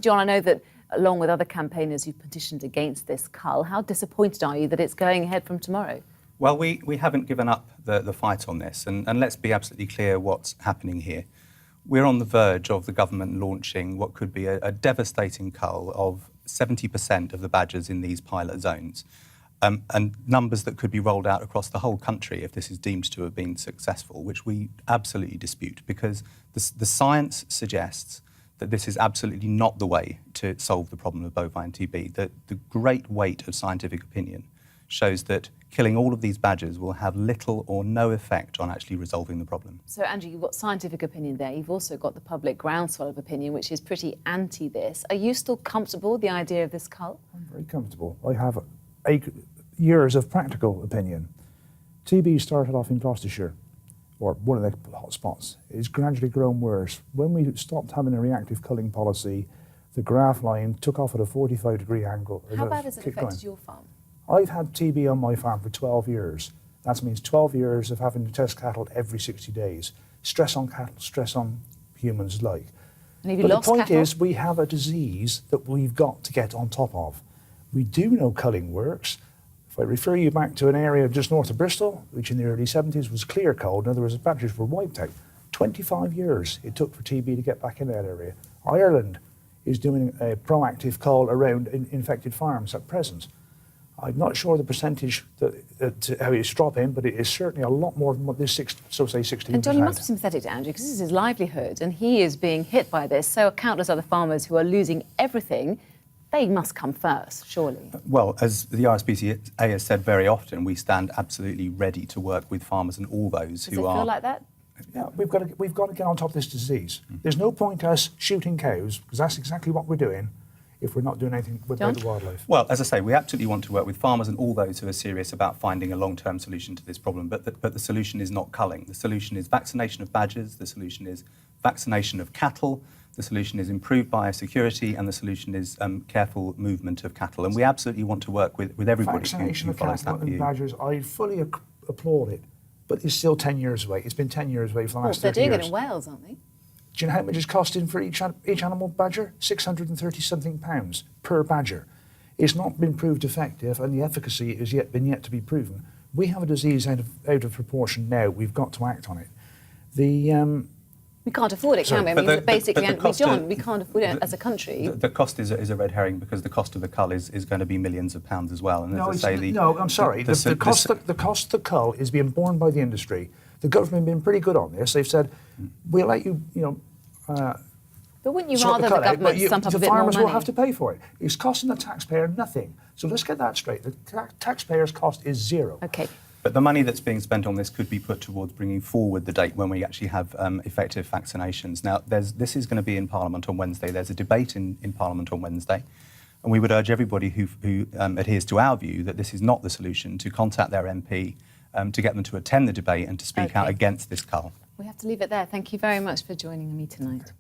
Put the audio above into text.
John, I know that along with other campaigners who've petitioned against this cull, how disappointed are you that it's going ahead from tomorrow? Well, we haven't given up the fight on this, and let's be absolutely clear what's happening here. We're on the verge of the government launching what could be a devastating cull of 70% of the badgers in these pilot zones, and numbers that could be rolled out across the whole country if this is deemed to have been successful, which we absolutely dispute, because the science suggests that this is absolutely not the way to solve the problem of bovine TB. The great weight of scientific opinion shows that killing all of these badgers will have little or no effect on actually resolving the problem. So, Andrew, you've got scientific opinion there. You've also got the public groundswell of opinion, which is pretty anti this. Are you still comfortable with the idea of this cull? I'm very comfortable. I have years of practical opinion. TB started off in Gloucestershire, or one of the hotspots. It's gradually grown worse. When we stopped having a reactive culling policy, the graph line took off at a 45-degree angle. How bad has it affected your farm? I've had TB on my farm for 12 years. That means 12 years of having to test cattle every 60 days. Stress on cattle, stress on humans alike. And have you lost the point cattle? is, we have a disease that we've got to get on top of. We do know culling works. If I refer you back to an area just north of Bristol, which in the early 70s was clear culled, in other words, the badgers were wiped out. 25 years it took for TB to get back in that area. Ireland is doing a proactive cull around infected farms at present. I'm not sure the percentage how it's dropping, but it is certainly a lot more than what this 16%. And John, you must be sympathetic to Andrew, because this is his livelihood, and he is being hit by this. So are countless other farmers who are losing everything. They must come first, surely. Well, as the RSPCA has said very often, we stand absolutely ready to work with farmers and all those who are... Does it feel like that? Yeah, we've got to get on top of this disease. There's no point us shooting cows, because that's exactly what we're doing, if we're not doing anything with the wildlife. Well, as I say, we absolutely want to work with farmers and all those who are serious about finding a long-term solution to this problem, but the solution is not culling. The solution is vaccination of badgers, the solution is vaccination of cattle, the solution is improved biosecurity, and the solution is careful movement of cattle. And we absolutely want to work with everybody vaccination who follows of cattle that view. and badgers, I fully applaud it, but it's still 10 years away. It's been 10 years away for the last 30 years. They're doing it in Wales, aren't they? Do you know how much it's costing for each animal badger? £630-something per badger. It's not been proved effective, and the efficacy has yet to be proven. We have a disease out of proportion now. We've got to act on it. We can't afford it, can we? I mean, John, we can't afford it as a country. The cost is a red herring, because the cost of the cull is going to be millions of pounds as well. And I'm sorry. The cost of the cull is being borne by the industry. The government have been pretty good on this. They've said, we'll let you, but wouldn't you rather the government stump up a bit more money? The farmers will have to pay for it. It's costing the taxpayer nothing. So let's get that straight. The taxpayer's cost is zero. OK. But the money that's being spent on this could be put towards bringing forward the date when we actually have effective vaccinations. Now, this is going to be in Parliament on Wednesday. There's a debate in Parliament on Wednesday. And we would urge everybody who adheres to our view that this is not the solution to contact their MP, to get them to attend the debate and to speak out against this cull. We have to leave it there. Thank you very much for joining me tonight.